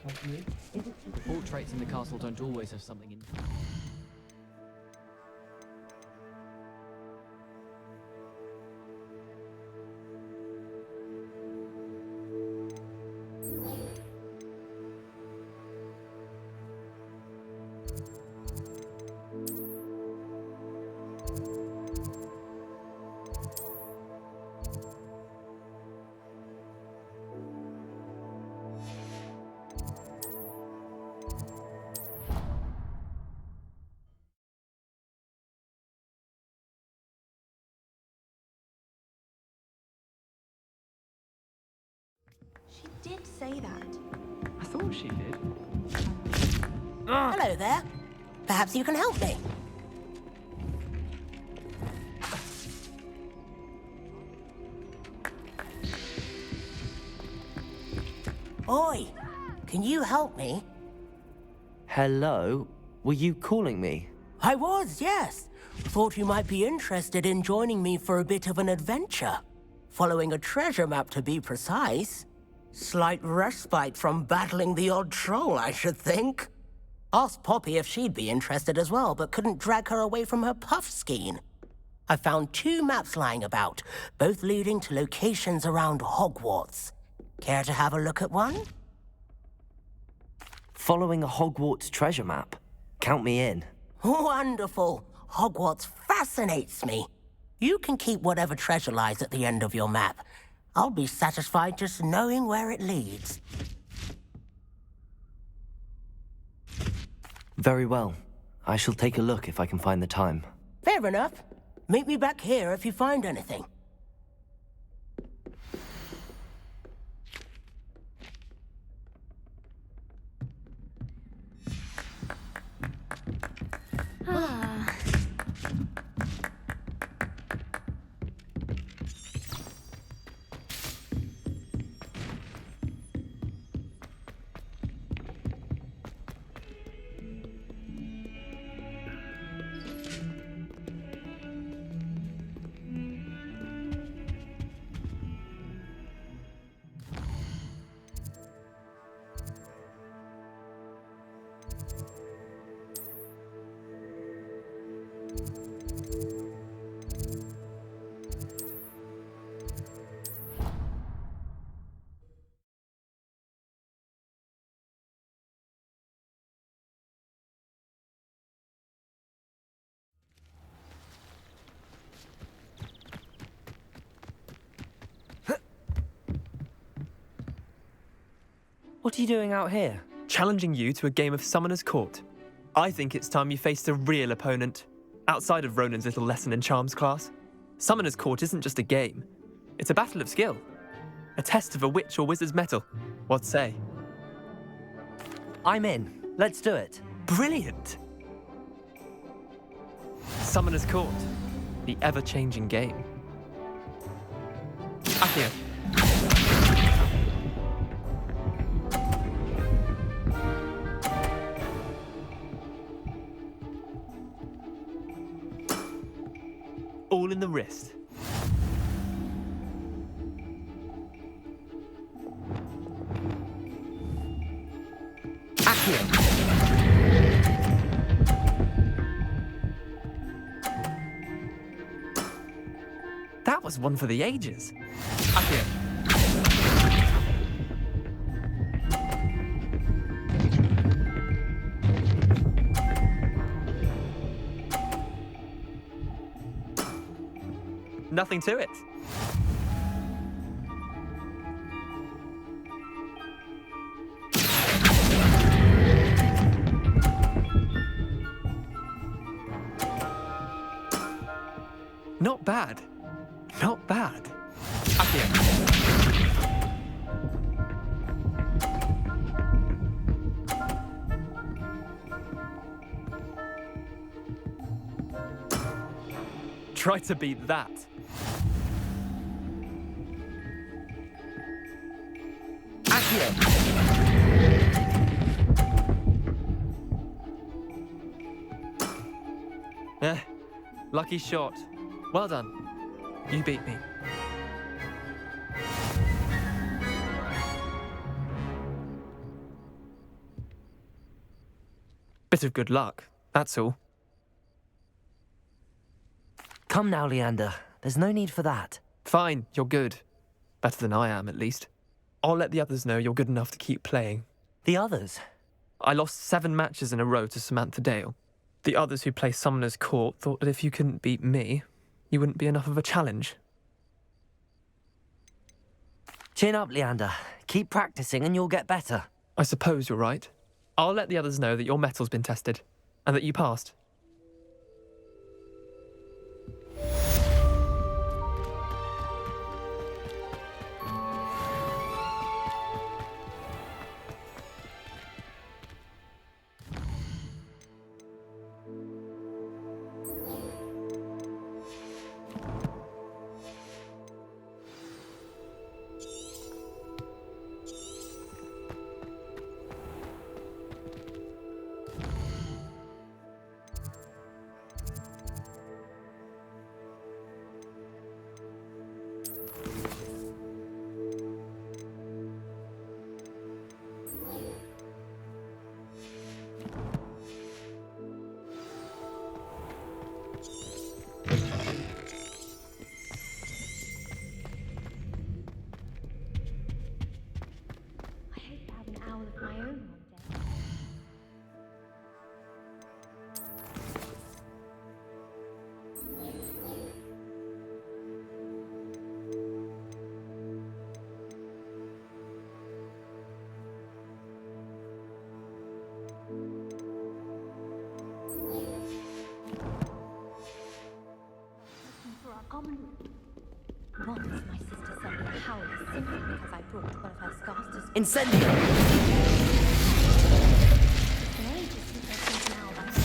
The portraits in the castle don't always have something in. She did say that. I thought she did. Hello there. Perhaps you can help me. Oi, can you help me? Hello? Were you calling me? I was, yes. Thought you might be interested in joining me for a bit of an adventure. Following a treasure map, to be precise. Slight respite from battling the odd troll, I should think. Asked Poppy if she'd be interested as well, but couldn't drag her away from her puff skein. I found 2 maps lying about, both leading to locations around Hogwarts. Care to have a look at one? Following a Hogwarts treasure map. Count me in. Wonderful. Hogwarts fascinates me. You can keep whatever treasure lies at the end of your map. I'll be satisfied just knowing where it leads. Very well. I shall take a look if I can find the time. Fair enough. Meet me back here if you find anything. What are you doing out here? Challenging you to a game of Summoner's Court. I think it's time you faced a real opponent, outside of Ronan's little lesson in charms class. Summoner's Court isn't just a game. It's a battle of skill. A test of a witch or wizard's mettle. What say? I'm in. Let's do it. Brilliant! Summoner's Court. The ever-changing game. Accio. All in the wrist. Accio. That was one for the ages. Accio. Nothing to it. Not bad. Not bad. Accio. Try to beat that. Lucky shot. Well done. You beat me. bit of good luck, that's all. Come now, Leander. There's no need for that. Fine, you're good. Better than I am, at least. I'll let the others know you're good enough to keep playing. The others? I lost 7 matches in a row to Samantha Dale. The others who play Summoner's Court thought that if you couldn't beat me, you wouldn't be enough of a challenge. Chin up, Leander. Keep practicing and you'll get better. I suppose you're right. I'll let the others know that your metal's been tested, and that you passed. Once my sister sent me a howl simply because I brought one of her scarves to school. Incendio! It's an age since I think now about it.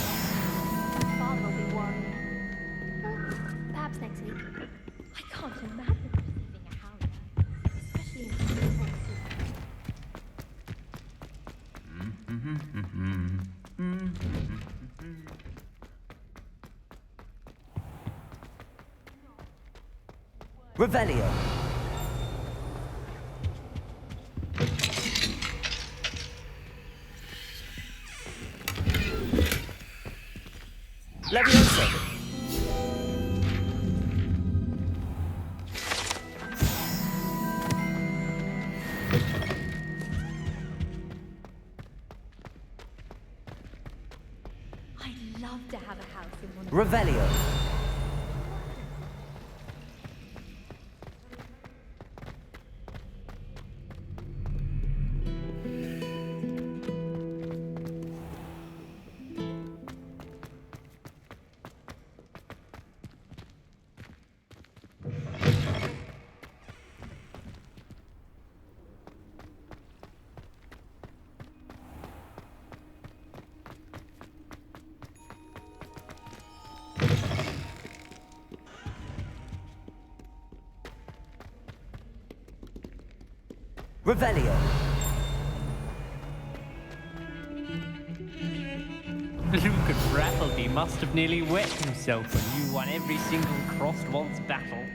My father will be worried. Perhaps next week. I can't imagine receiving a howler, especially in the Revelio. Levioso. I'd love to have a house in one of Revelio. Revelio. Luke and Rattleby must have nearly wet himself when you won every single crossed once battle.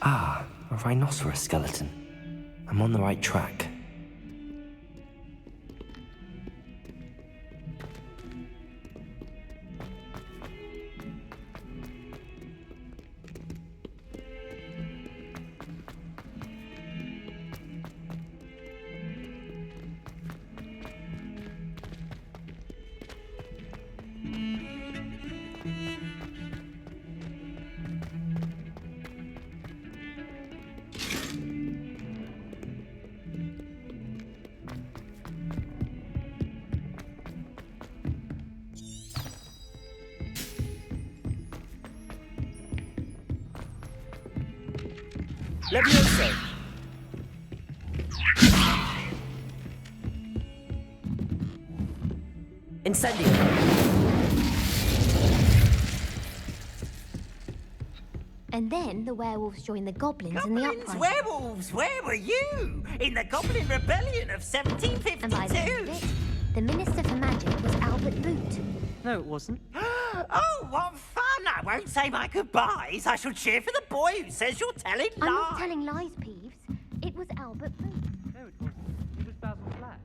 Ah, a rhinoceros skeleton. I'm on the right track. Levioso. Incendio. And then the werewolves joined the goblins in the uprising. Werewolves, where were you? In the Goblin Rebellion of 1752? And by the end of it, the Minister for Magic was Albert Boot. No, it wasn't. Oh, what fun! I won't say my goodbyes. I shall cheer for the boy who says you're telling lies. I'm not telling lies, Peeves. It was Albert Booth. No, it wasn't. It was Basil Flack.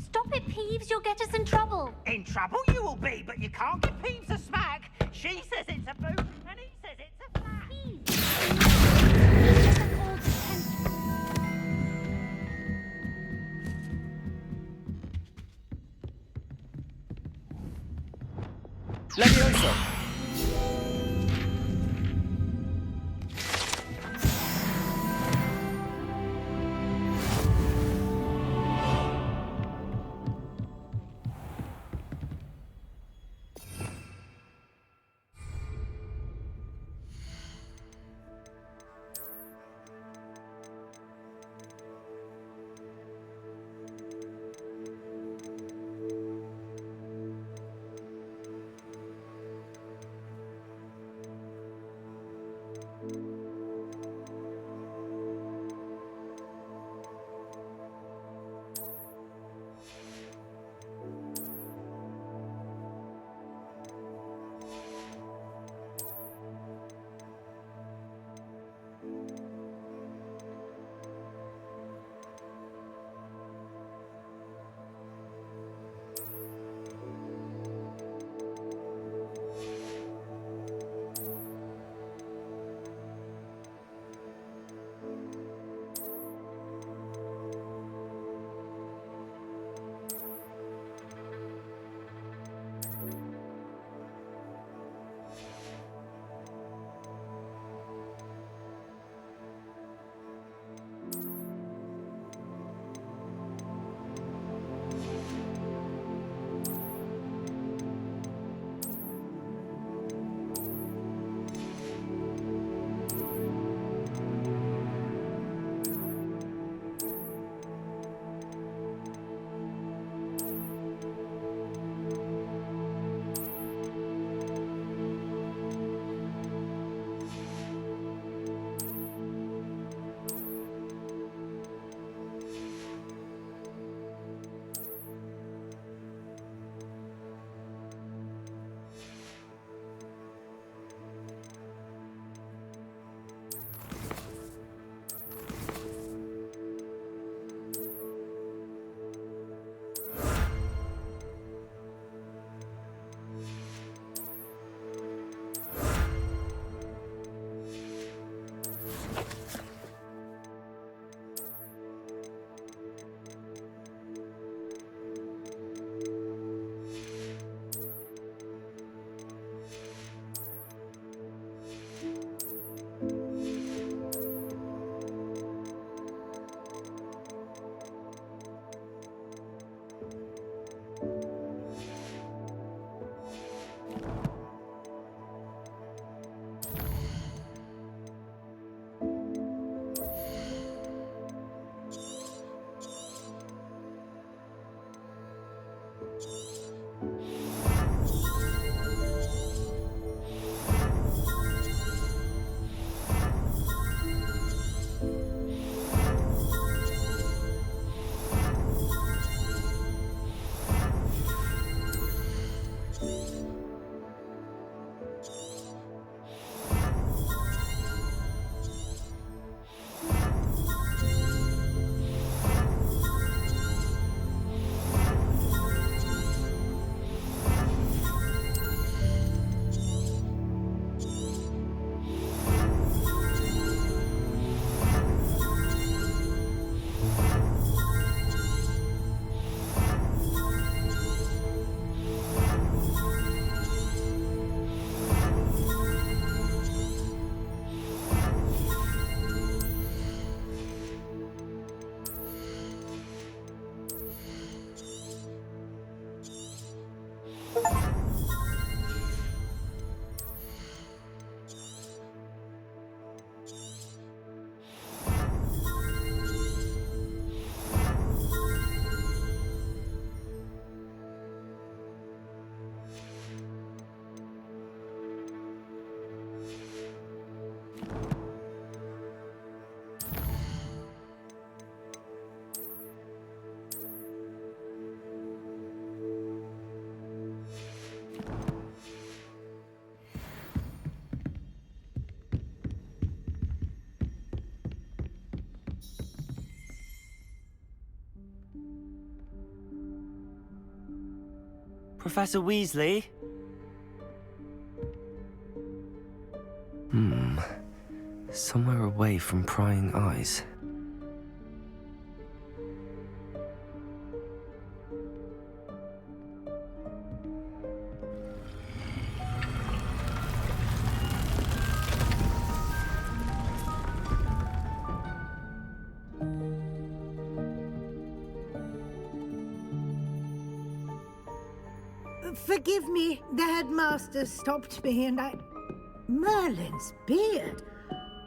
Stop it, Peeves. You'll get us in trouble. In trouble you will be, but you can't give Peeves a smack. She says it's a boot, and he says it's a flat. Peeves. It's a call to attention. Levioso! Professor Weasley? Somewhere away from prying eyes. Forgive me, the headmaster stopped me and I... Merlin's beard.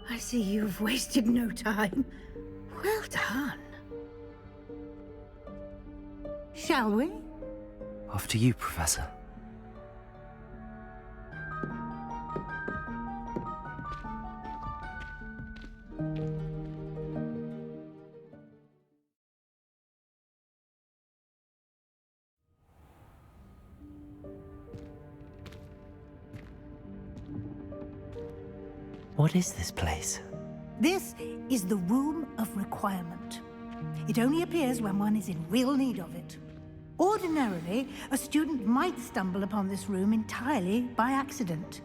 I see you've wasted no time. Well done. Shall we? After you, Professor. What is this place? This is the Room of Requirement. It only appears when one is in real need of it. Ordinarily, a student might stumble upon this room entirely by accident,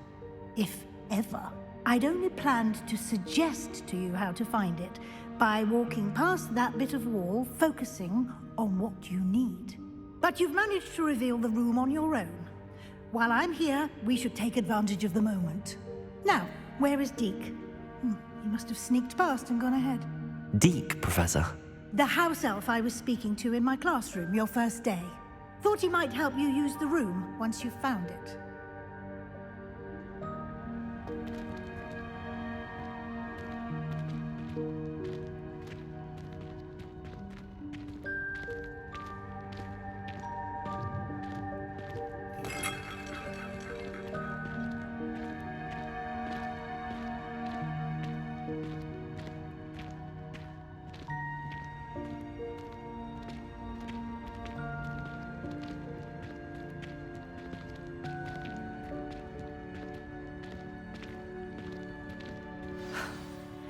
if ever. I'd only planned to suggest to you how to find it by walking past that bit of wall, focusing on what you need. But you've managed to reveal the room on your own. While I'm here, we should take advantage of the moment. Now, where is Deke? He must have sneaked past and gone ahead. Deke, Professor. The house elf I was speaking to in my classroom your first day. Thought he might help you use the room once you've found it.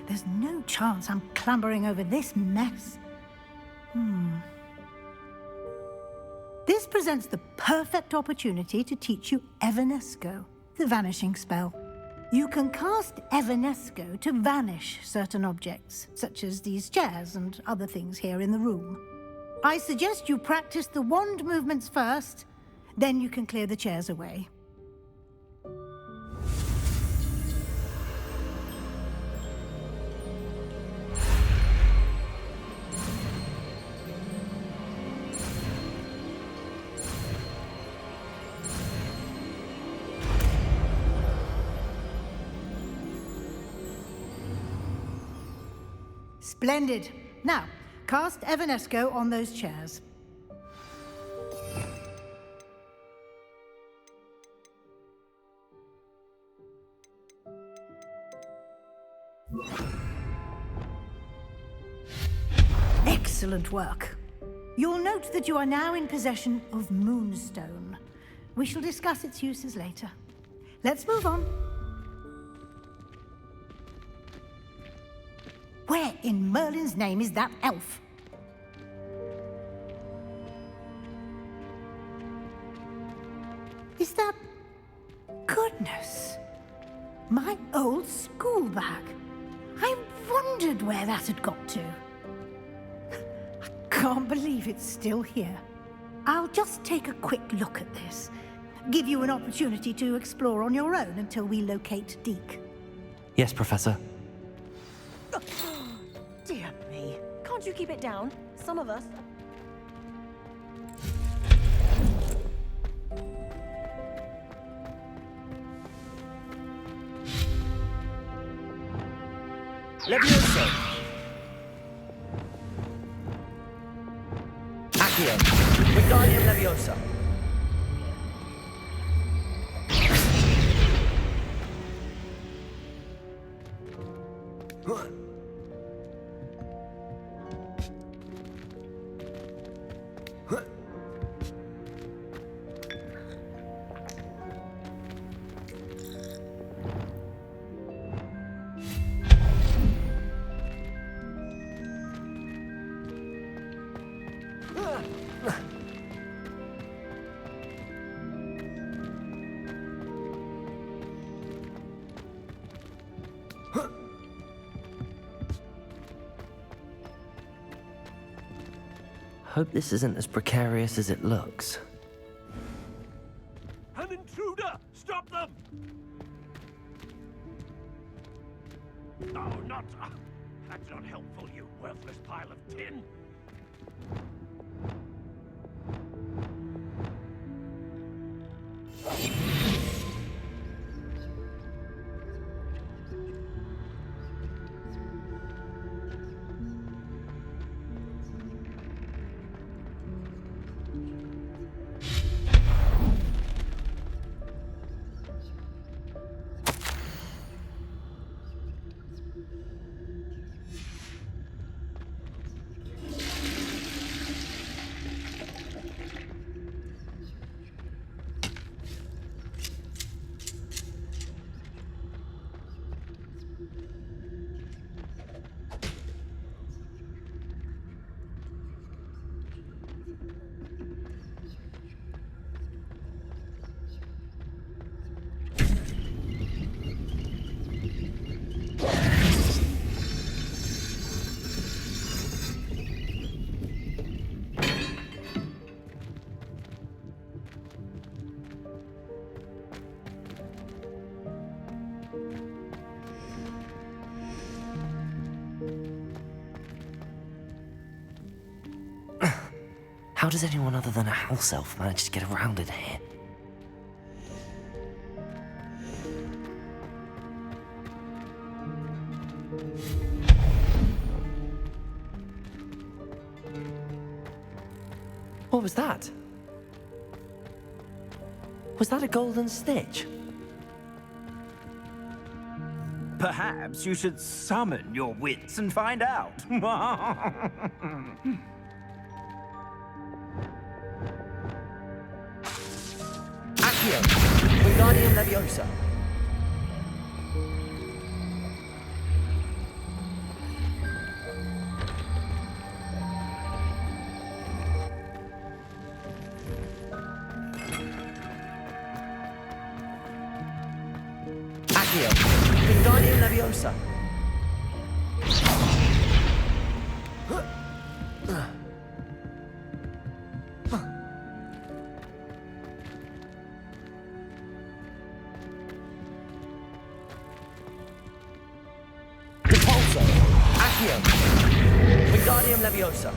There's no chance I'm clambering over this mess. This presents the perfect opportunity to teach you Evanesco, the vanishing spell. You can cast Evanesco to vanish certain objects, such as these chairs and other things here in the room. I suggest you practice the wand movements first, then you can clear the chairs away. Splendid. Now, cast Evanesco on those chairs. Excellent work. You'll note that you are now in possession of Moonstone. We shall discuss its uses later. Let's move on. Where in Merlin's name is that elf? Is that... Goodness. My old school bag. I wondered where that had got to. I can't believe it's still here. I'll just take a quick look at this. Give you an opportunity to explore on your own until we locate Deke. Yes, Professor. Dear me. Can't you keep it down? Some of us... Levioso! Accio! Wingardium Leviosa! Hope this isn't as precarious as it looks. An intruder! Stop them! Oh, not... that's not helpful, you worthless pile of tin! How does anyone other than a house elf manage to get around in here? What was that? Was that a golden snitch? Perhaps you should summon your wits and find out. Accio, Wingardium Leviosa. Accio, Wingardium Leviosa. Wingardium Leviosa.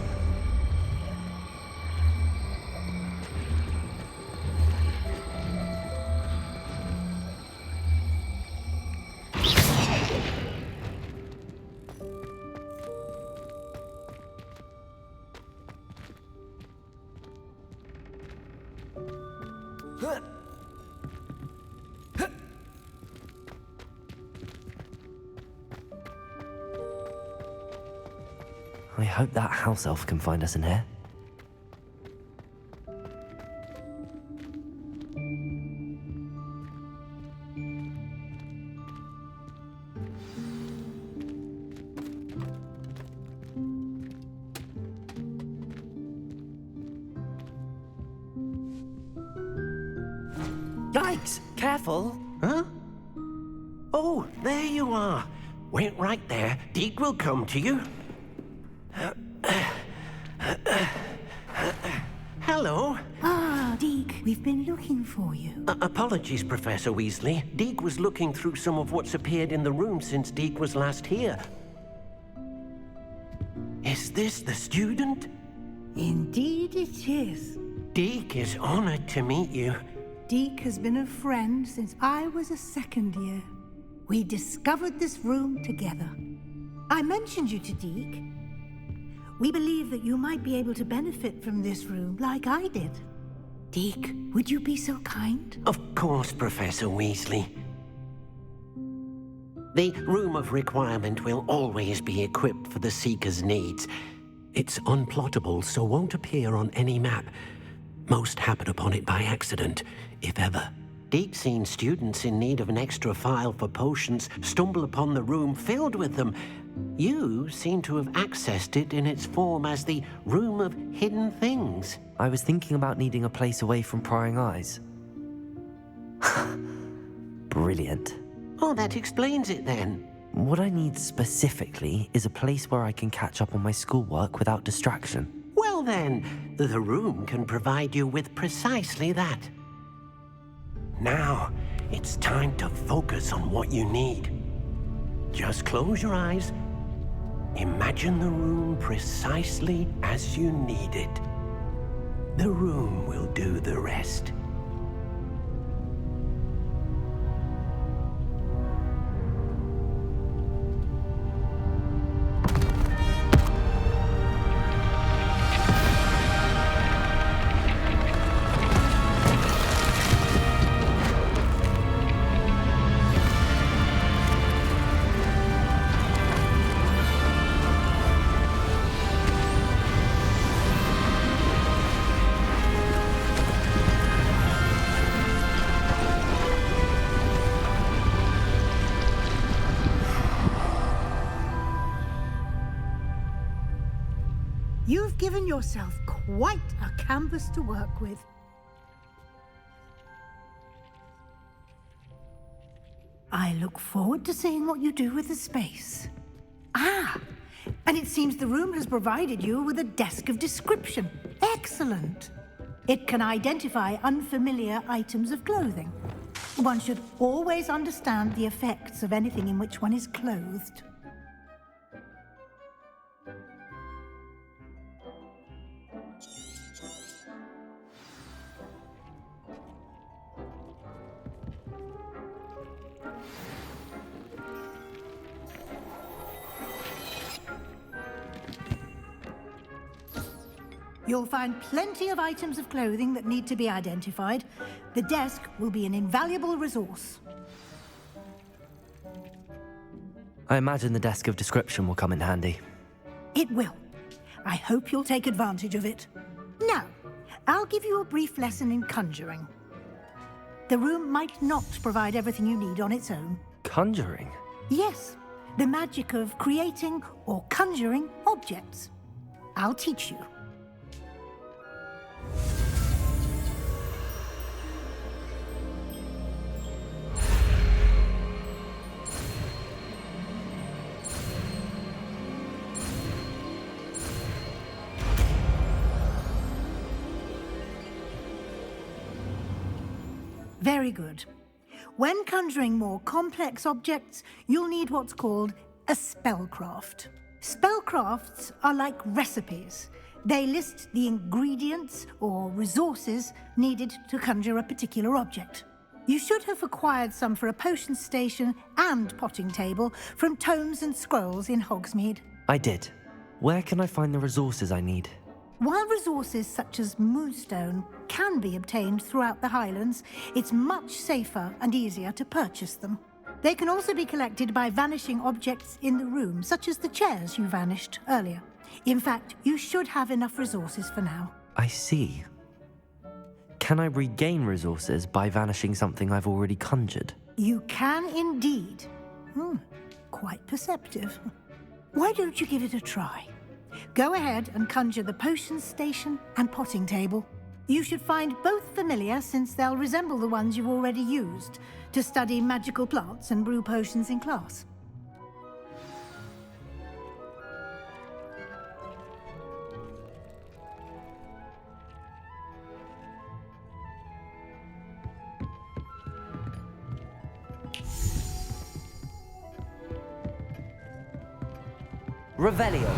I hope that house elf can find us in here. Yikes! Careful! Huh? Oh, there you are. Wait right there. Deke will come to you. Hello. Ah, Deke, we've been looking for you. Apologies, Professor Weasley. Deke was looking through some of what's appeared in the room since Deke was last here. Is this the student? Indeed it is. Deke is honored to meet you. Deke has been a friend since I was a second year. We discovered this room together. I mentioned you to Deke. We believe that you might be able to benefit from this room like I did. Deke, would you be so kind? Of course, Professor Weasley. The Room of Requirement will always be equipped for the Seeker's needs. It's unplottable, so won't appear on any map. Most happen upon it by accident, if ever. Deke's seen students in need of an extra file for potions stumble upon the room filled with them. You seem to have accessed it in its form as the Room of Hidden Things. I was thinking about needing a place away from prying eyes. Brilliant. Oh, that explains it then. What I need specifically is a place where I can catch up on my schoolwork without distraction. Well Well then, the room can provide you with precisely that. Now, it's time to focus on what you need. Just close your eyes. Imagine the room precisely as you need it. The room will do the rest. You've given yourself quite a canvas to work with. I look forward to seeing what you do with the space. Ah, and it seems the room has provided you with a desk of description. Excellent. It can identify unfamiliar items of clothing. One should always understand the effects of anything in which one is clothed. You'll find plenty of items of clothing that need to be identified. The desk will be an invaluable resource. I imagine the desk of description will come in handy. It will. I hope you'll take advantage of it. Now, I'll give you a brief lesson in conjuring. The room might not provide everything you need on its own. Conjuring? Yes, the magic of creating or conjuring objects. I'll teach you. Very good. When conjuring more complex objects, you'll need what's called a spellcraft. Spellcrafts are like recipes. They list the ingredients or resources needed to conjure a particular object. You should have acquired some for a potion station and potting table from tomes and scrolls in Hogsmeade. I did. Where can I find the resources I need? While resources such as moonstone can be obtained throughout the Highlands, it's much safer and easier to purchase them. They can also be collected by vanishing objects in the room, such as the chairs you vanished earlier. In fact, you should have enough resources for now. I see. Can I regain resources by vanishing something I've already conjured? You can indeed. Quite perceptive. Why don't you give it a try? Go ahead and conjure the potion station and potting table. You should find both familiar, since they'll resemble the ones you've already used to study magical plants and brew potions in class. Revelio.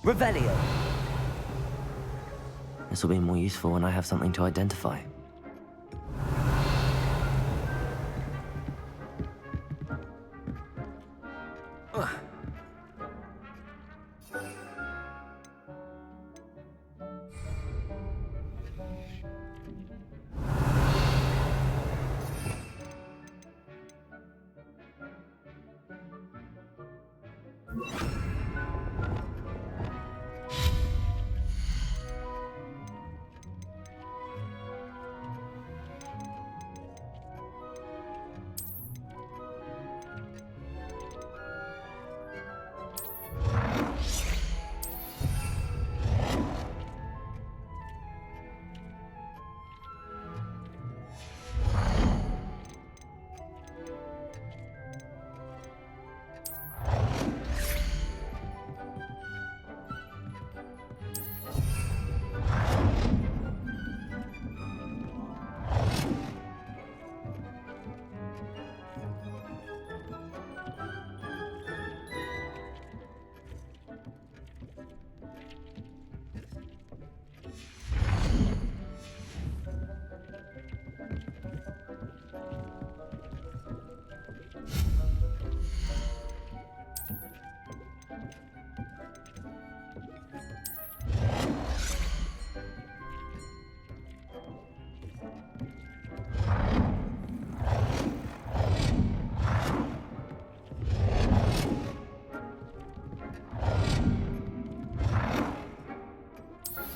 Revelio! This will be more useful when I have something to identify.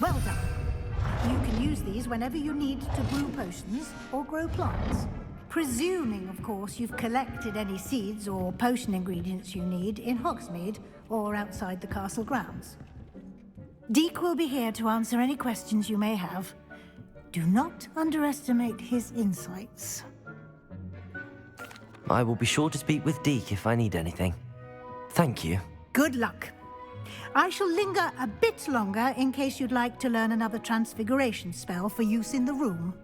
Well done. You can use these whenever you need to brew potions or grow plants. Presuming, of course, you've collected any seeds or potion ingredients you need in Hogsmeade or outside the castle grounds. Deek will be here to answer any questions you may have. Do not underestimate his insights. I will be sure to speak with Deke if I need anything. Thank you. Good luck. I shall linger a bit longer in case you'd like to learn another transfiguration spell for use in the room.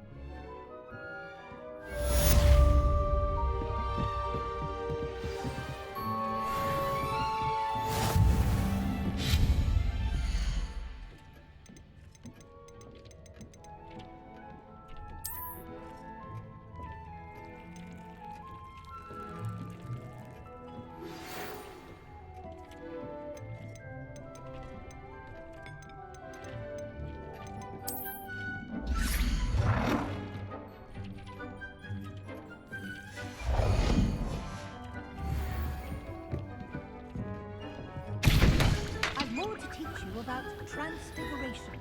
About transfiguration,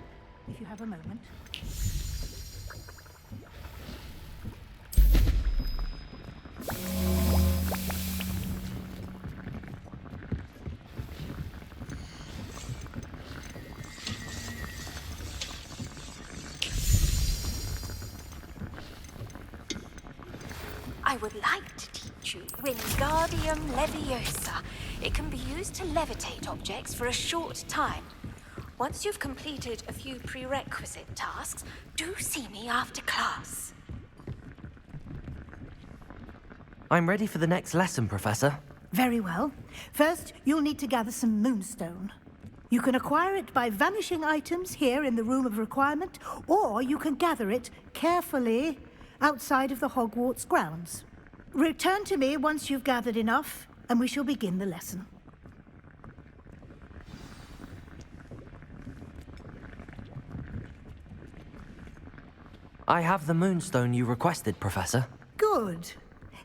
if you have a moment. I would like to teach you Wingardium Leviosa. It can be used to levitate objects for a short time. Once you've completed a few prerequisite tasks, do see me after class. I'm ready for the next lesson, Professor. Very well. First, you'll need to gather some moonstone. You can acquire it by vanishing items here in the Room of Requirement, or you can gather it carefully outside of the Hogwarts grounds. Return to me once you've gathered enough, and we shall begin the lesson. I have the moonstone you requested, Professor. Good.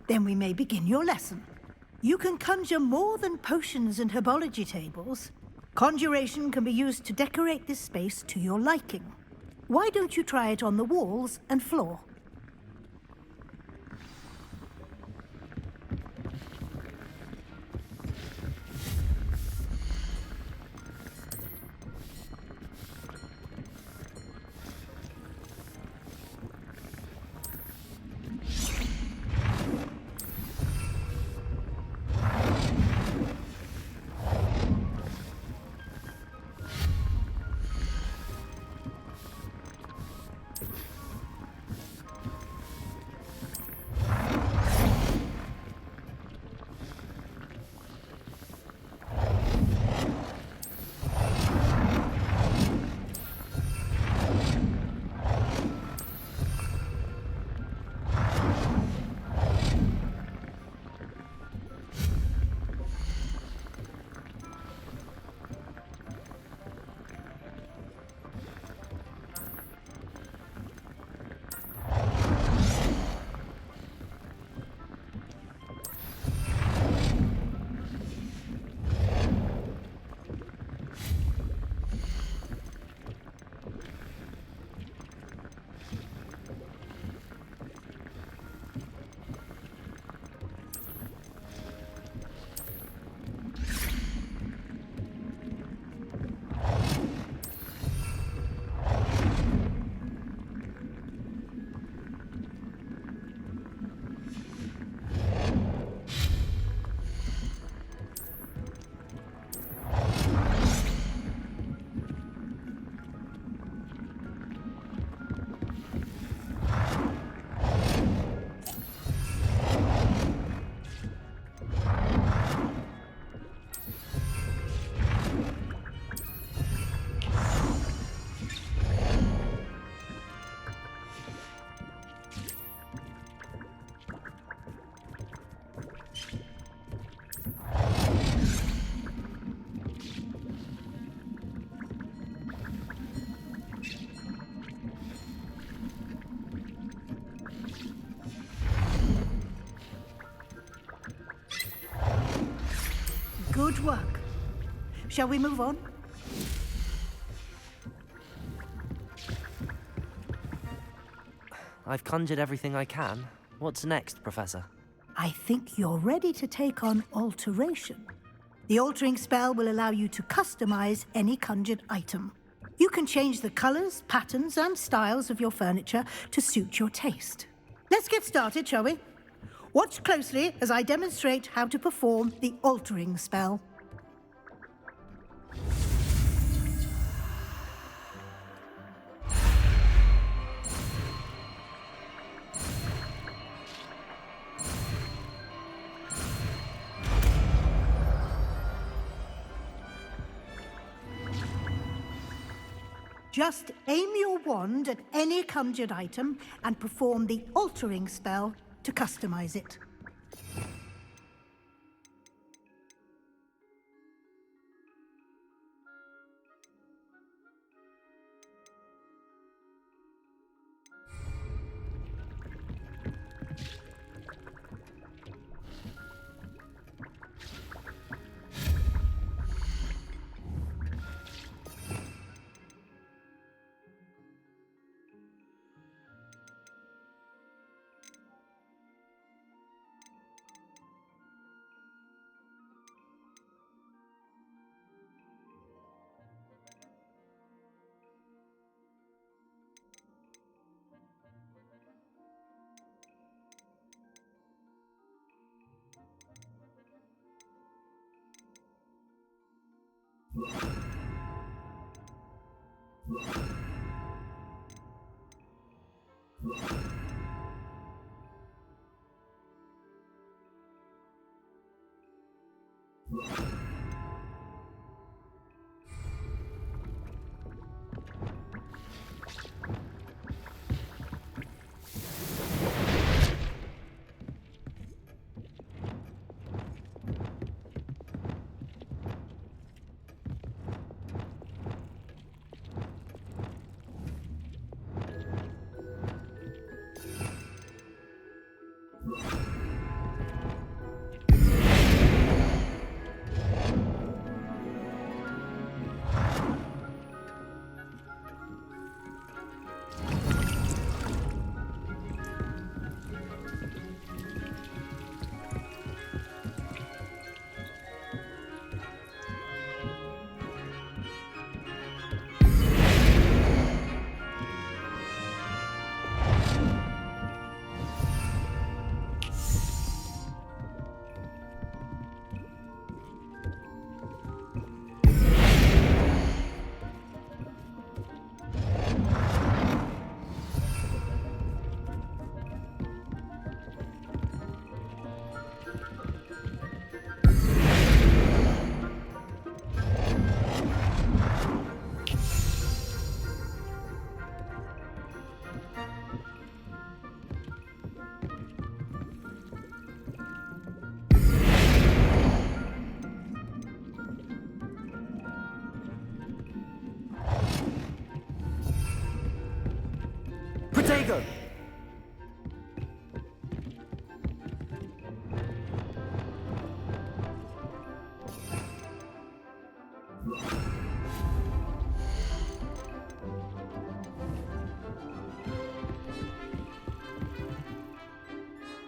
Then we may begin your lesson. You can conjure more than potions and herbology tables. Conjuration can be used to decorate this space to your liking. Why don't you try it on the walls and floor? Good work. Shall we move on? I've conjured everything I can. What's next, Professor? I think you're ready to take on alteration. The altering spell will allow you to customize any conjured item. You can change the colors, patterns, and styles of your furniture to suit your taste. Let's get started, shall we? Watch closely as I demonstrate how to perform the altering spell. Just aim your wand at any conjured item and perform the altering spell to customize it. Protego!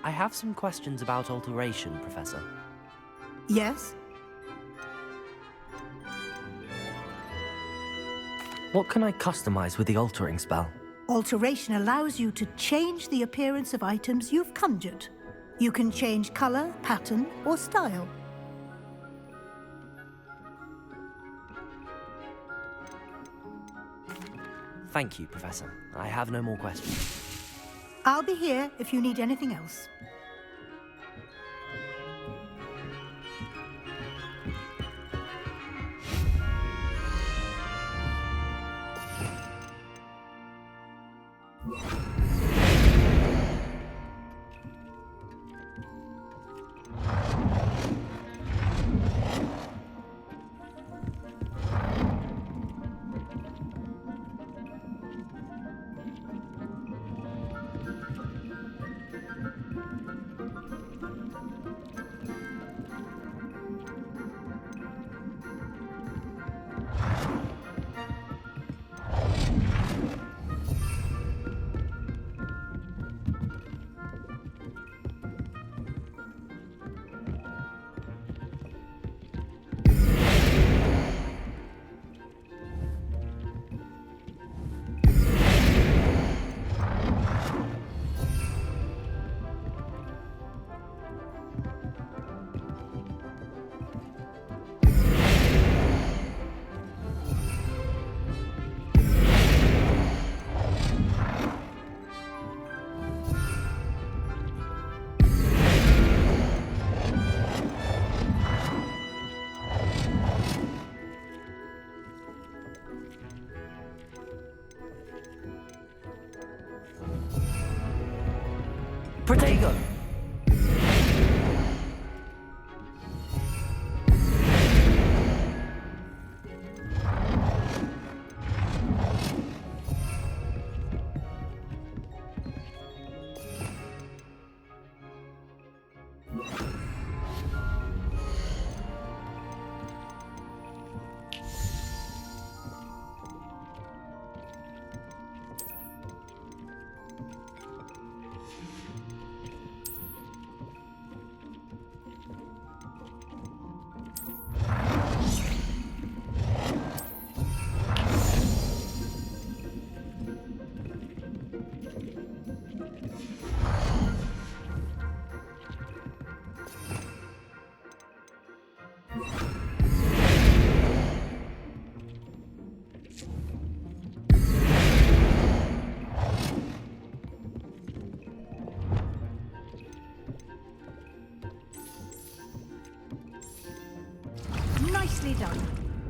I have some questions about alteration, Professor. Yes? What can I customize with the altering spell? Alteration allows you to change the appearance of items you've conjured. You can change color, pattern, or style. Thank you, Professor. I have no more questions. I'll be here if you need anything else. Protego! Nicely done.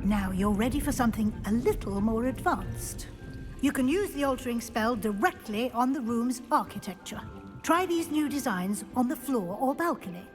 Now you're ready for something a little more advanced. You can use the altering spell directly on the room's architecture. Try these new designs on the floor or balcony.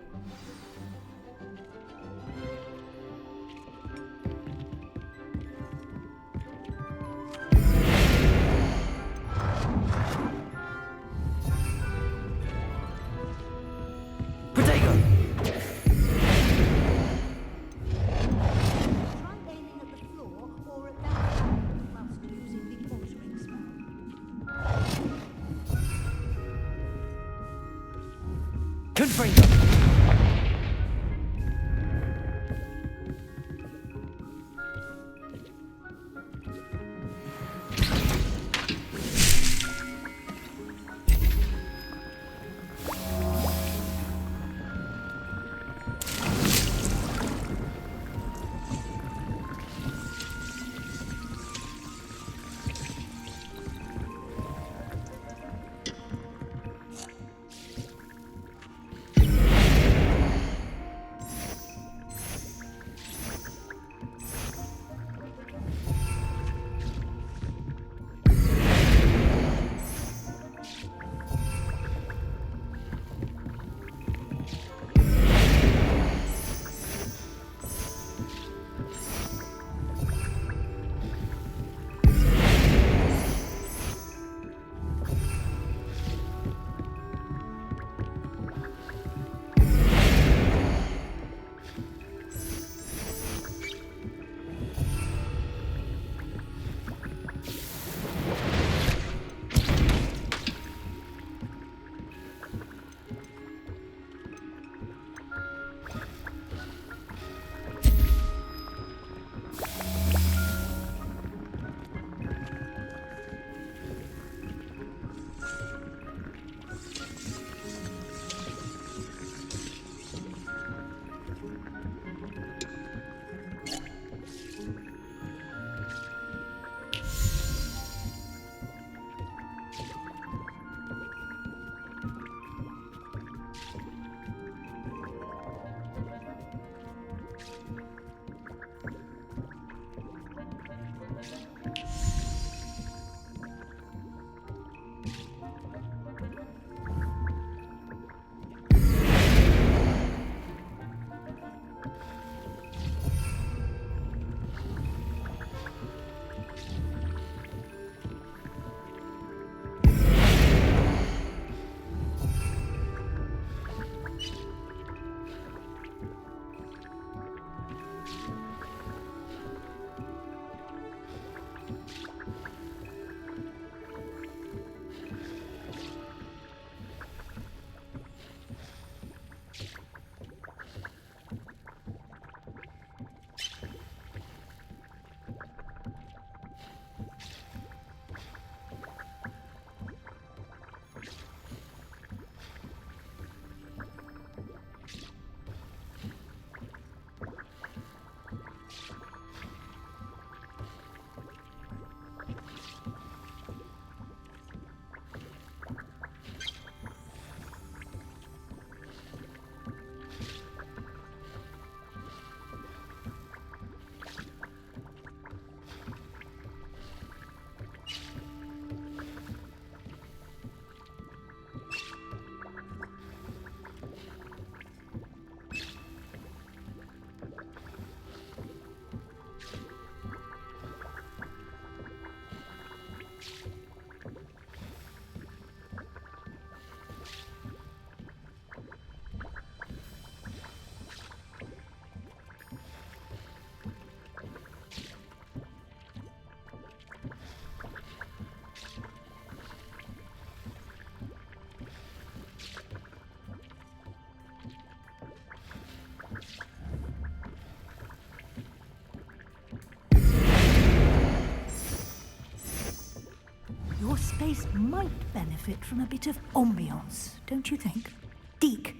place might benefit from a bit of ambiance, don't you think? Deke,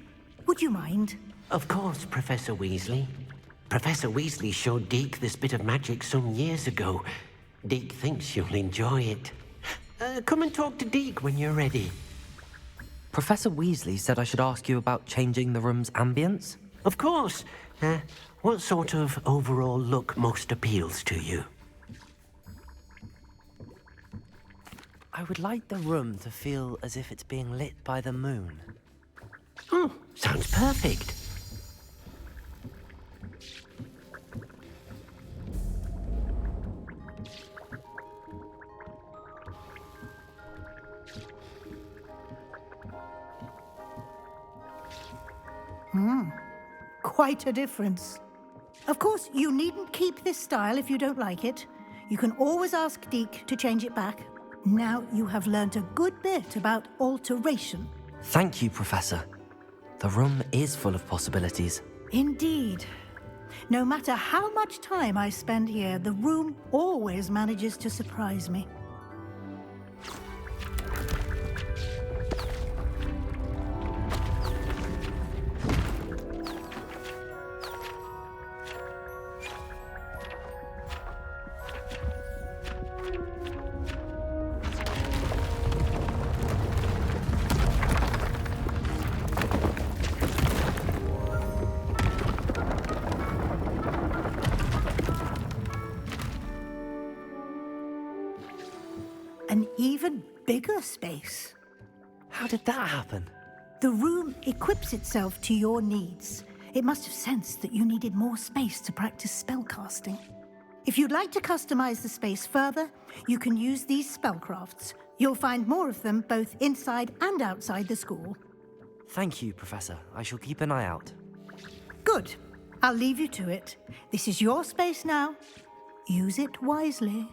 would you mind? Of course, Professor Weasley. Professor Weasley showed Deke this bit of magic some years ago. Deke thinks you'll enjoy it. Come and talk to Deke when you're ready. Professor Weasley said I should ask you about changing the room's ambience? Of course. What sort of overall look most appeals to you? I would like the room to feel as if it's being lit by the moon. Sounds perfect. Quite a difference. Of course, you needn't keep this style if you don't like it. You can always ask Deke to change it back. Now you have learnt a good bit about alteration. Thank you, Professor. The room is full of possibilities. Indeed. No matter how much time I spend here, the room always manages to surprise me. An even bigger space. How did that happen? The room equips itself to your needs. It must have sensed that you needed more space to practice spellcasting. If you'd like to customize the space further, you can use these spellcrafts. You'll find more of them both inside and outside the school. Thank you, Professor. I shall keep an eye out. Good. I'll leave you to it. This is your space now. Use it wisely.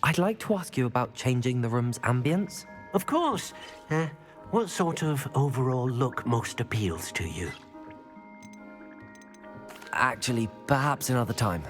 I'd like to ask you about changing the room's ambience. Of course. What sort of overall look most appeals to you? Actually, perhaps another time.